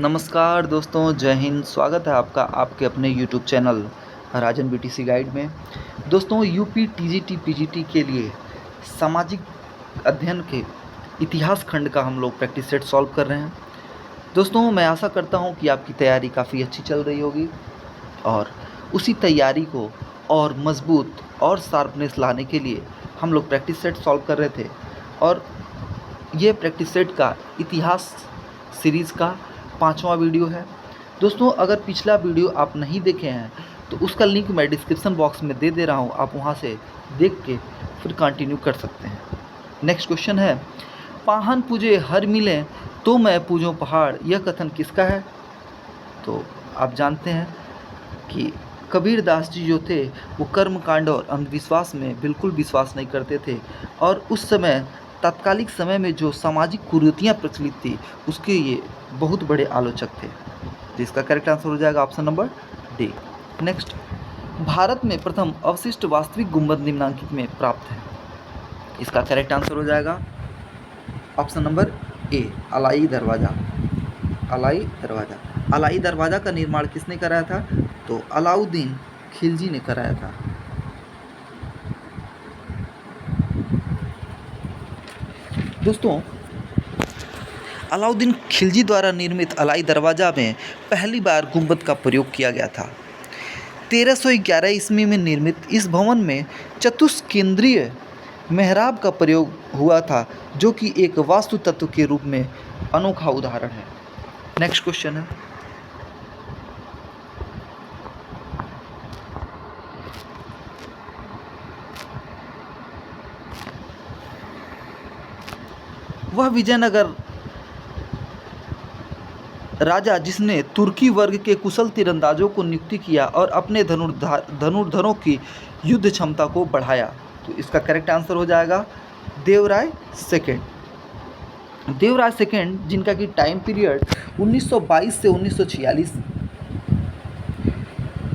नमस्कार दोस्तों, जय हिंद। स्वागत है आपका आपके अपने यूट्यूब चैनल राजन बीटीसी गाइड में। दोस्तों, यूपी टीजीटी पीजीटी के लिए सामाजिक अध्ययन के इतिहास खंड का हम लोग प्रैक्टिस सेट सॉल्व कर रहे हैं। दोस्तों, मैं आशा करता हूं कि आपकी तैयारी काफ़ी अच्छी चल रही होगी और उसी तैयारी को और मजबूत और शार्पनेस लाने के लिए हम लोग प्रैक्टिस सेट सॉल्व कर रहे थे। और ये प्रैक्टिस सेट का इतिहास सीरीज़ का 5वां वीडियो है। दोस्तों, अगर पिछला वीडियो आप नहीं देखे हैं तो उसका लिंक मैं डिस्क्रिप्शन बॉक्स में दे रहा हूँ, आप वहाँ से देख के फिर कंटिन्यू कर सकते हैं। नेक्स्ट क्वेश्चन है, पाहन पूजे हर मिलें तो मैं पूजूं पहाड़, यह कथन किसका है? तो आप जानते हैं कि कबीर दास जी जो थे वो कर्म कांड और अंधविश्वास में बिल्कुल विश्वास नहीं करते थे और उस समय तात्कालिक समय में जो सामाजिक कुरीतियाँ प्रचलित थी उसके ये बहुत बड़े आलोचक थे। जिसका करेक्ट आंसर हो जाएगा option number D. Next, Bharat में प्रथम अवशिष्ट वास्तविक गुंबद निम्नलिखित में प्राप्त है। इसका करेक्ट आंसर हो जाएगा ऑप्शन नंबर ए, अलाई दरवाज़ा। अलाई दरवाज़ा। अलाई दरवाज़ा का निर्माण किसने कराया था? तो अलाउद्दीन खिलजी ने कराया था। दोस्तों, अलाउद्दीन खिलजी द्वारा निर्मित अलाई दरवाज़ा में पहली बार गुंबद का प्रयोग किया गया था। 1311 ईस्वी में निर्मित इस भवन में चतुष्केंद्रीय मेहराब का प्रयोग हुआ था, जो कि एक वास्तु तत्व के रूप में अनोखा उदाहरण है। नेक्स्ट क्वेश्चन है, वह विजयनगर राजा जिसने तुर्की वर्ग के कुशल तीरंदाजों को नियुक्ति किया और अपने धनुर्धरों की युद्ध क्षमता को बढ़ाया। तो इसका करेक्ट आंसर हो जाएगा देवराय सेकेंड। देवराय सेकेंड, जिनका कि टाइम पीरियड 1922 से 1946,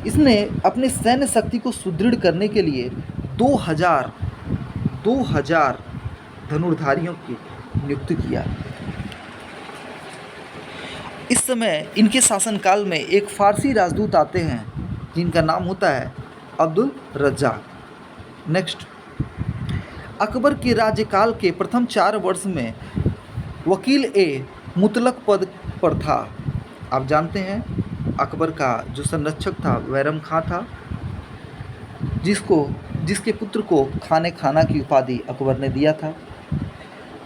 इसने अपने सैन्य शक्ति को सुदृढ़ करने के लिए 2000 धनुर्धारियों की नियुक्ति किया। इस समय इनके शासनकाल में एक फारसी राजदूत आते हैं जिनका नाम होता है अब्दुल रज्जाक। नेक्स्ट, अकबर के राज्यकाल के प्रथम 4 वर्ष में वकील ए मुतलक पद पर था। आप जानते हैं अकबर का जो संरक्षक था बैरम खां था, जिसके पुत्र को खाना की उपाधि अकबर ने दिया था।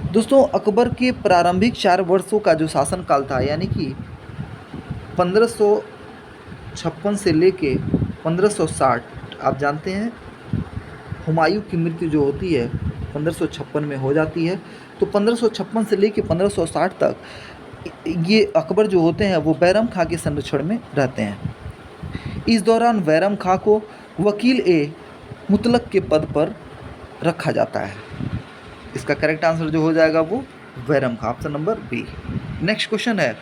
दोस्तों, अकबर के प्रारंभिक 4 वर्षों का जो शासनकाल था, यानी कि 1556 से लेके 1560, आप जानते हैं हुमायूं की मृत्यु जो होती है 1556 में हो जाती है, तो 1556 से लेके 1560 तक ये अकबर जो होते हैं वो बैरम खां के संरक्षण में रहते हैं। इस दौरान बैरम खां को वकील ए मुतलक के पद पर रखा जाता है। इसका करेक्ट आंसर जो हो जाएगा वो Bairam Khan, option number B. Next question है,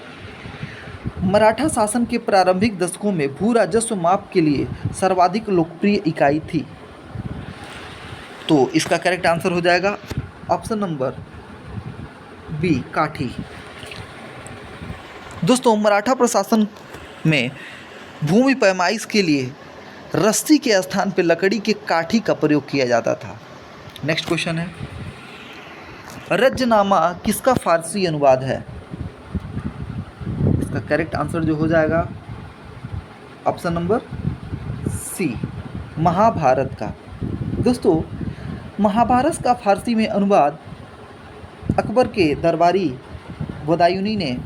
मराठा शासन के प्रारंभिक दशकों में भू राजस्व माप के लिए सर्वाधिक लोकप्रिय इकाई थी। तो इसका करेक्ट आंसर हो जाएगा ऑप्शन नंबर बी, काठी। दोस्तों, मराठा प्रशासन में भूमि पैमाइश के लिए रस्सी के स्थान पर लकड़ी के काठी का प्रयोग किया जाता था। नेक्स्ट क्वेश्चन है, रज्जनामा किसका फारसी अनुवाद है? इसका करेक्ट आंसर जो हो जाएगा ऑप्शन नंबर सी, महाभारत का। दोस्तों, महाभारत का फारसी में अनुवाद अकबर के दरबारी बदायूनी ने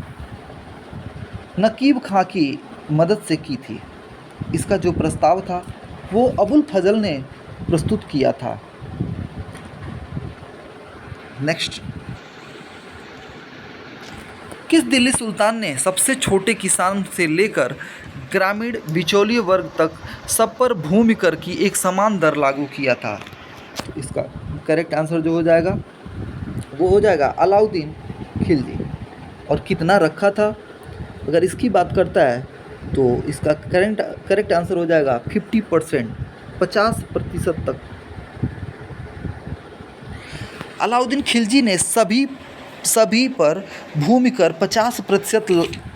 नकीब खां की मदद से की थी। इसका जो प्रस्ताव था वो अबुल फजल ने प्रस्तुत किया था। नेक्स्ट, किस दिल्ली सुल्तान ने सबसे छोटे किसान से लेकर ग्रामीण बिचौलिए वर्ग तक सब पर भूमि कर की एक समान दर लागू किया था? इसका करेक्ट आंसर जो हो जाएगा वो हो जाएगा अलाउद्दीन खिलजी। और कितना रखा था अगर इसकी बात करता है तो इसका करेक्ट आंसर हो जाएगा 50%, 50% तक। अलाउद्दीन खिलजी ने सभी सभी पर भूमि कर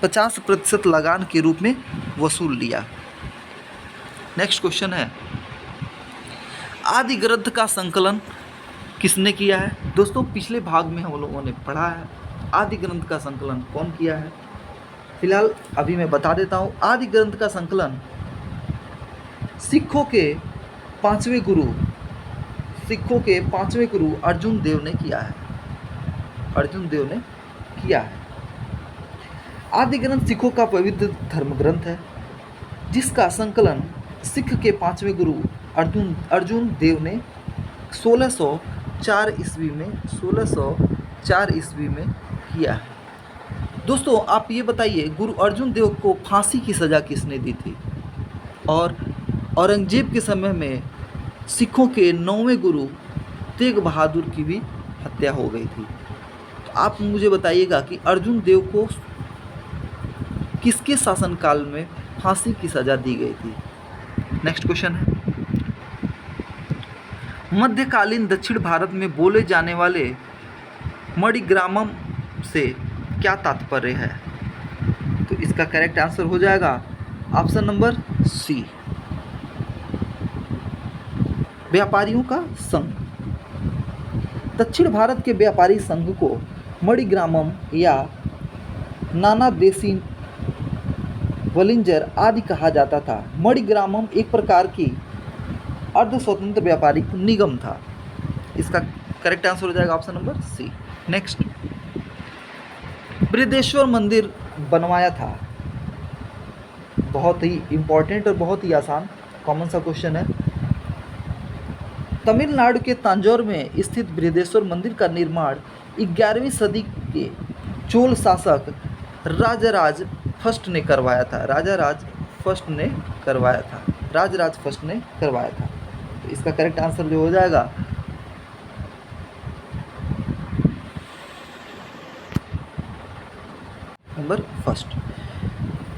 50% लगान के रूप में वसूल लिया। नेक्स्ट क्वेश्चन है, आदि ग्रंथ का संकलन किसने किया है? दोस्तों पिछले भाग में हम लोगों ने पढ़ा है आदि ग्रंथ का संकलन कौन किया है। फिलहाल अभी मैं बता देता हूँ, आदि ग्रंथ का संकलन सिखों के पांचवें गुरु अर्जुन देव ने किया है। आदि ग्रंथ सिखों का पवित्र धर्म ग्रंथ है जिसका संकलन सिख के पांचवें गुरु अर्जुन देव ने 1604 ईस्वी में किया है। दोस्तों आप ये बताइए, गुरु अर्जुन देव को फांसी की सज़ा किसने दी थी? और औरंगजेब के समय में सिखों के 9वें गुरु तेग बहादुर की भी हत्या हो गई थी। तो आप मुझे बताइएगा कि अर्जुन देव को किसके शासनकाल में फांसी की सज़ा दी गई थी? नेक्स्ट क्वेश्चन है, मध्यकालीन दक्षिण भारत में बोले जाने वाले मणिग्रामम से क्या तात्पर्य है? तो इसका करेक्ट आंसर हो जाएगा ऑप्शन नंबर सी, व्यापारियों का संघ। दक्षिण भारत के व्यापारी संघ को मणिग्रामम या नाना देशी वलिंजर आदि कहा जाता था। मणिग्रामम एक प्रकार की अर्ध स्वतंत्र व्यापारिक निगम था। इसका करेक्ट आंसर हो जाएगा option number C. Next, Brihadeshwara मंदिर बनवाया था। बहुत ही इंपॉर्टेंट और बहुत ही आसान कॉमन सा क्वेश्चन है। तमिलनाडु के तंजौर में स्थित बृहदेश्वर मंदिर का निर्माण 11वीं सदी के चोल शासक राजराज फर्स्ट ने करवाया था। राजराज फर्स्ट ने करवाया था। तो इसका करेक्ट आंसर जो हो जाएगा नंबर फर्स्ट।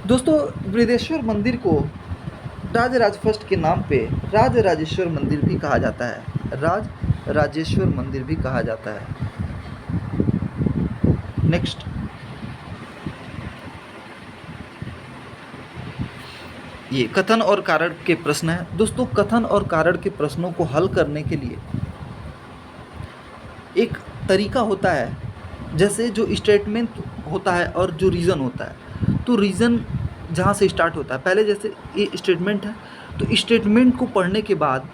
दोस्तों बृहदेश्वर मंदिर को राजराज फर्स्ट के नाम पे राजराजेश्वर मंदिर भी कहा जाता है। नेक्स्ट, ये कथन और कारण के प्रश्न है। दोस्तों कथन और कारण के प्रश्नों को हल करने के लिए एक तरीका होता है, जैसे जो स्टेटमेंट होता है और जो रीज़न होता है। तो रीज़न जहाँ से स्टार्ट होता है, पहले जैसे ये स्टेटमेंट है तो स्टेटमेंट को पढ़ने के बाद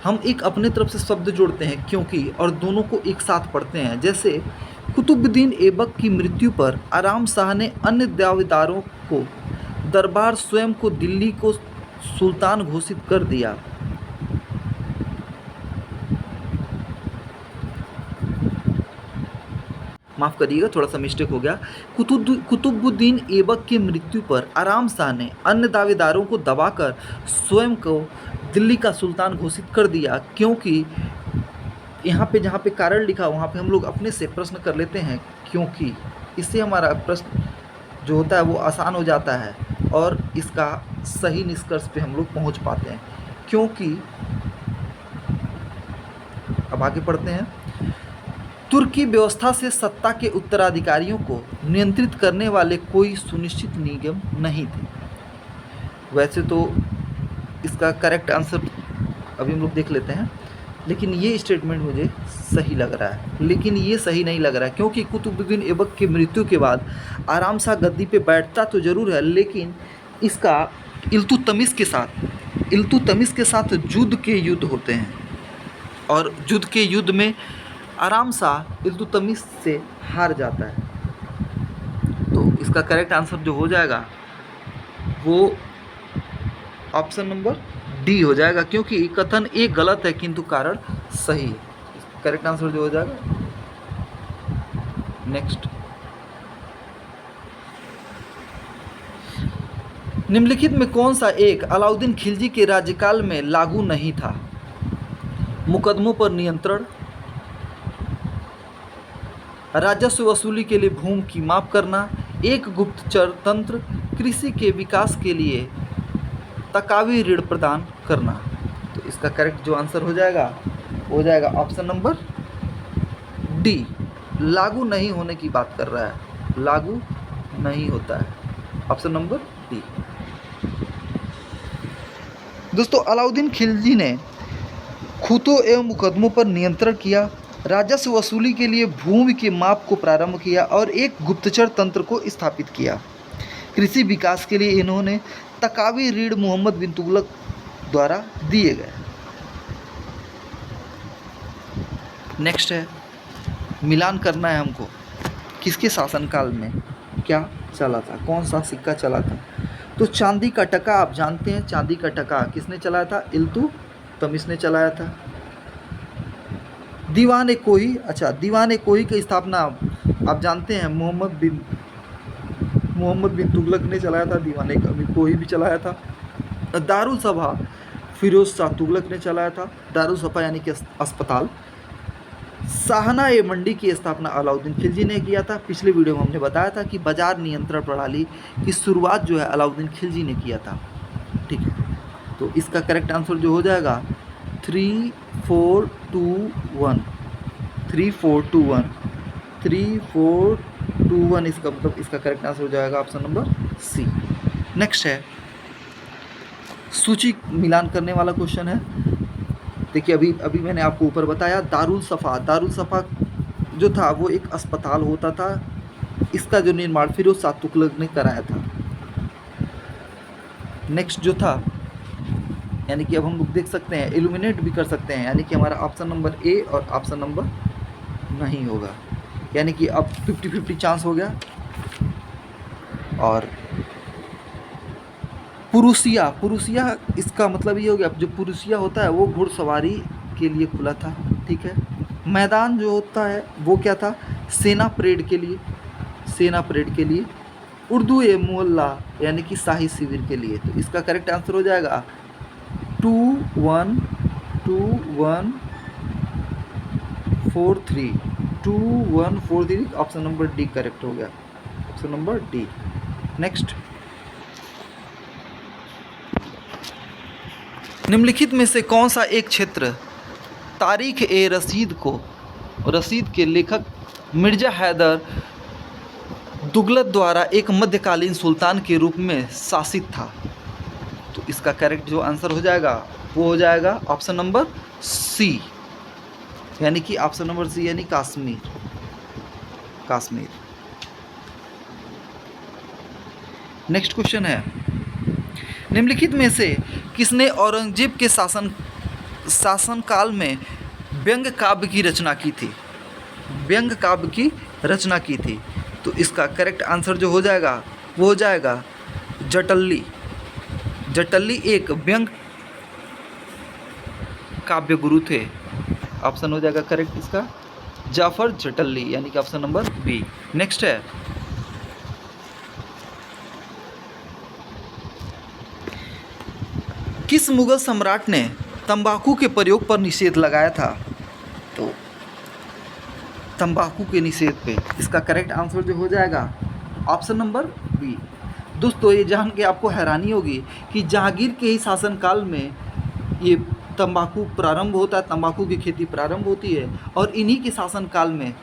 हम एक अपने तरफ से शब्द जोड़ते हैं क्योंकि, और दोनों को एक साथ पढ़ते हैं। जैसे कुतुबुद्दीन ऐबक की मृत्यु पर आराम शाह ने अन्य दावेदारों को दरबार स्वयं को दिल्ली को सुल्तान घोषित कर दिया। माफ़ करिएगा, थोड़ा सा मिस्टेक हो गया। कुतुबुद्दीन ऐबक की मृत्यु पर आराम शाह ने अन्य दावेदारों को दबाकर स्वयं को दिल्ली का सुल्तान घोषित कर दिया। क्योंकि यहाँ पे जहाँ पे कारण लिखा वहाँ पे हम लोग अपने से प्रश्न कर लेते हैं क्योंकि, इससे हमारा प्रश्न जो होता है वो आसान हो जाता है और इसका सही निष्कर्ष पे हम लोग पहुँच पाते हैं। क्योंकि अब आगे पढ़ते हैं। तुर्की व्यवस्था से सत्ता के उत्तराधिकारियों को नियंत्रित करने वाले कोई सुनिश्चित निगम नहीं थे। वैसे तो इसका करेक्ट आंसर अभी हम लोग देख लेते हैं, लेकिन ये स्टेटमेंट मुझे सही लग रहा है, लेकिन ये सही नहीं लग रहा है क्योंकि कुतुबुद्दीन ऐबक की मृत्यु के बाद आराम शाह गद्दी पे बैठता तो ज़रूर है, लेकिन इसका इल्तुतमिश के साथ युद्ध के युद्ध होते हैं और युद्ध के युद्ध में आराम शाह इल्तुतमिश से हार जाता है। तो इसका करेक्ट आंसर जो हो जाएगा वो ऑप्शन नंबर डी हो जाएगा, क्योंकि कथन एक गलत है किंतु कारण सही है। करेक्ट आंसर जो हो जाएगा। नेक्स्ट, निम्नलिखित में कौन सा एक अलाउद्दीन खिलजी के राज्यकाल में लागू नहीं था? मुकदमों पर नियंत्रण, राजस्व वसूली के लिए भूमि की माप करना, एक गुप्तचर तंत्र, कृषि के विकास के लिए तकावी ऋण प्रदान करना। तो इसका करेक्ट जो आंसर हो जाएगा ऑप्शन नंबर डी, लागू नहीं होने की बात कर रहा है, लागू नहीं होता है। Option number D. दोस्तों अलाउद्दीन खिलजी ने खूंटों एवं मुकदमों पर नियंत्रण किया, राजस्व वसूली के लिए भूमि के माप को प्रारंभ किया और एक गुप्तचर तंत्र को स्थापित किया। कृषि विकास के लिए इन्होंने तकावी ऋण मोहम्मद बिन तुगलक द्वारा दिए गए। नेक्स्ट है, मिलान करना है हमको, किसके शासनकाल में क्या चला था, कौन सा सिक्का चला था। तो चांदी का टका आप जानते हैं, चांदी का टका किसने चलाया था, इल्तुतमिश ने चलाया था। दीवान कोही, अच्छा दीवान कोही की स्थापना आप जानते हैं मोहम्मद बिन तुगलक ने चलाया था, दीवान कोही भी चलाया था। दारुल सभा फिरोज शाह तुगलक ने चलाया था, दारुल सभा यानी कि अस्पताल। साहना ए मंडी की स्थापना अलाउद्दीन खिलजी ने किया था। पिछले वीडियो में हमने बताया था कि बाजार नियंत्रण प्रणाली की शुरुआत जो है अलाउद्दीन खिलजी ने किया था, ठीक है। तो इसका करेक्ट आंसर जो हो जाएगा 3 4 2 1, 3 4 2 1, 3 4 2 1, इसका मतलब इसका करेक्ट आंसर हो जाएगा ऑप्शन नंबर सी। नेक्स्ट है सूची मिलान करने वाला क्वेश्चन है। देखिए अभी मैंने आपको ऊपर बताया दारुल सफ़ा जो था वो एक अस्पताल होता था, इसका जो निर्माण फिरोज शाह तुगलक ने कराया था। नेक्स्ट जो था, यानी कि अब हम लोग देख सकते हैं, एलिमिनेट भी कर सकते हैं, यानी कि हमारा ऑप्शन नंबर ए और ऑप्शन नंबर नहीं होगा, यानी कि अब 50-50 चांस हो गया। और पुरुषिया इसका मतलब ये हो गया, जो पुरुषिया होता है वो घुड़सवारी के लिए खुला था, ठीक है। मैदान जो होता है वो क्या था, सेना परेड के लिए। उर्दू ए मोहल्ला यानी कि शाही शिविर के लिए। तो इसका करेक्ट आंसर हो जाएगा 2 1 2 1 4 3, 2 1 4 3, ऑप्शन नंबर डी करेक्ट हो गया, ऑप्शन नंबर डी। नेक्स्ट, निम्नलिखित में से कौन सा एक क्षेत्र तारीख ए रसीद के लेखक मिर्ज़ा हैदर दुगलत द्वारा एक मध्यकालीन सुल्तान के रूप में शासित था। तो इसका करेक्ट जो आंसर हो जाएगा वो हो जाएगा ऑप्शन नंबर सी, यानी कि ऑप्शन नंबर सी यानी कश्मीर। नेक्स्ट क्वेश्चन है, निम्नलिखित में से किसने औरंगजेब के शासनकाल में व्यंग्य काव्य की रचना की थी। तो इसका करेक्ट आंसर जो हो जाएगा वो हो जाएगा जटल्ली एक व्यंग्य काव्य गुरु थे। ऑप्शन हो जाएगा करेक्ट इसका जाफर जटल्ली, यानी कि ऑप्शन नंबर बी। नेक्स्ट है, किस मुगल सम्राट ने तंबाकू के प्रयोग पर निषेध लगाया था। तो तंबाकू के निषेध पे इसका करेक्ट आंसर जो हो जाएगा ऑप्शन नंबर बी। दोस्तों ये जान के आपको हैरानी होगी कि जहांगीर के ही शासनकाल में ये तंबाकू प्रारंभ होता है, तंबाकू की खेती प्रारंभ होती है और इन्हीं के शासनकाल में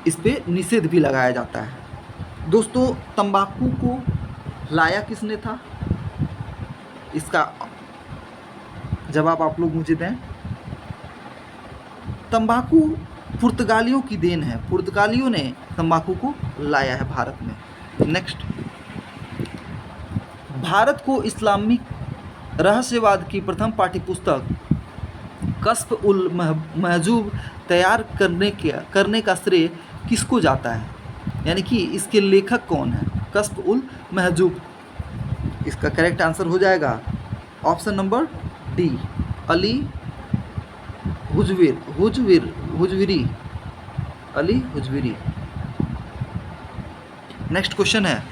इस पे निषेध भी लगाया जाता है। दोस्तों तंबाकू को लाया किसने था, इसका जवाब आप लोग मुझे दें। तंबाकू पुर्तगालियों की देन है, पुर्तगालियों ने तंबाकू को लाया है भारत में। नेक्स्ट, भारत को इस्लामिक रहस्यवाद की प्रथम पाठ्यपुस्तक कश्फ उल महजूब तैयार करने का श्रेय किसको जाता है, यानी कि इसके लेखक कौन है, कश्फ उल महजूब। इसका करेक्ट आंसर हो जाएगा option number D, Ali Hujwiri. Next question है,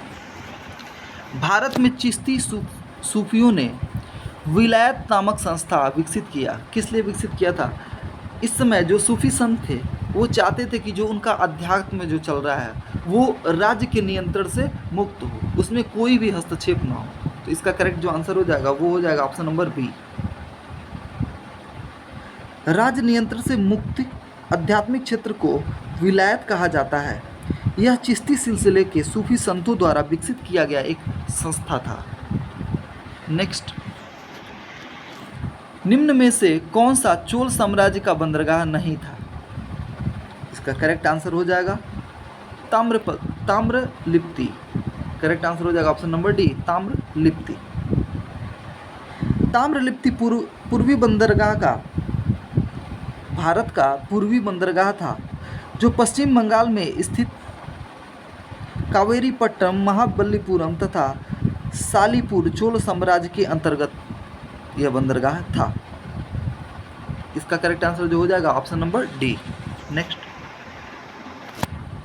भारत में चिश्ती सूफियों ने विलायत नामक संस्था विकसित किया, किस लिए विकसित किया था। इस समय जो सूफी संत थे वो चाहते थे कि जो उनका अध्यात्म में जो चल रहा है वो राज्य के नियंत्रण से मुक्त हो, उसमें कोई भी हस्तक्षेप ना हो। तो इसका करेक्ट जो आंसर हो जाएगा वो हो जाएगा ऑप्शन नंबर बी। राज्य नियंत्रण से मुक्त आध्यात्मिक क्षेत्र को विलायत कहा जाता है। यह चिश्ती सिलसिले के सूफी संतों द्वारा विकसित किया गया एक संस्था था। नेक्स्ट, निम्न में से कौन सा चोल साम्राज्य का बंदरगाह नहीं था? इसका करेक्ट आंसर हो जाएगा ताम्रलिप्ति। करेक्ट आंसर हो जाएगा option number D, Tamralipti. Tamralipti पूर्वी बंदरगाह का भारत का पूर्वी बंदरगाह था, जो पश्चिम बंगाल में स्थित कावेरीपट्टनम, महाबलीपुरम तथा सालीपुर चोल साम्राज्य के अंतर्गत यह बंदरगाह था। इसका करेक्ट आंसर जो हो जाएगा ऑप्शन नंबर डी। नेक्स्ट,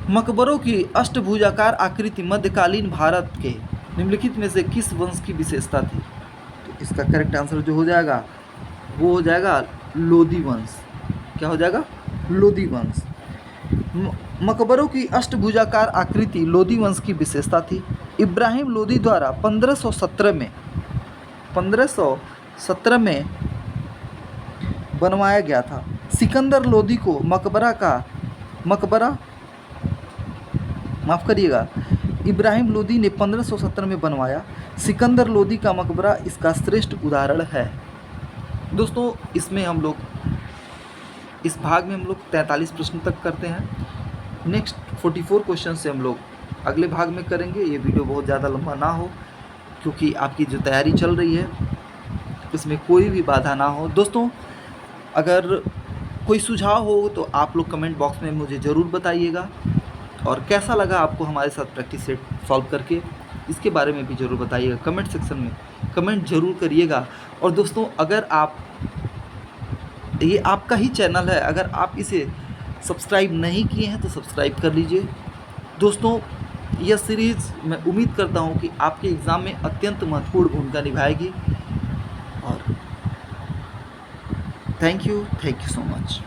मकबरों की अष्टभुजाकार आकृति मध्यकालीन भारत के निम्नलिखित में से किस वंश की विशेषता थी? तो इसका करेक्ट आंसर जो हो जाएगा वो हो जाएगा लोदी वंश। क्या हो जाएगा? लोदी वंश। मकबरों की अष्टभुजाकार आकृति लोदी वंश की विशेषता थी। इब्राहिम लोदी द्वारा 1517 में बनवाया गया था। सिकंदर लोदी को इब्राहिम लोदी ने 1517 में बनवाया। सिकंदर लोदी का मकबरा इसका श्रेष्ठ उदाहरण है। दोस्तों, इस भाग में हम लोग 43 प्रश्न तक करते हैं। नेक्स्ट 44 क्वेश्चन से हम लोग अगले भाग में करेंगे। ये वीडियो बहुत ज़्यादा लंबा ना हो, क्योंकि आपकी जो तैयारी चल रही है उसमें कोई भी बाधा ना हो। दोस्तों, अगर कोई सुझाव हो तो आप लोग कमेंट बॉक्स में मुझे ज़रूर बताइएगा, और कैसा लगा आपको हमारे साथ प्रैक्टिस सेट सॉल्व करके, इसके बारे में भी ज़रूर बताइएगा। कमेंट सेक्शन में कमेंट ज़रूर करिएगा। और दोस्तों, अगर ये आपका ही चैनल है, अगर आप इसे सब्सक्राइब नहीं किए हैं तो सब्सक्राइब कर लीजिए। दोस्तों, यह सीरीज़ मैं उम्मीद करता हूं कि आपके एग्ज़ाम में अत्यंत महत्वपूर्ण भूमिका निभाएगी। और थैंक यू सो मच।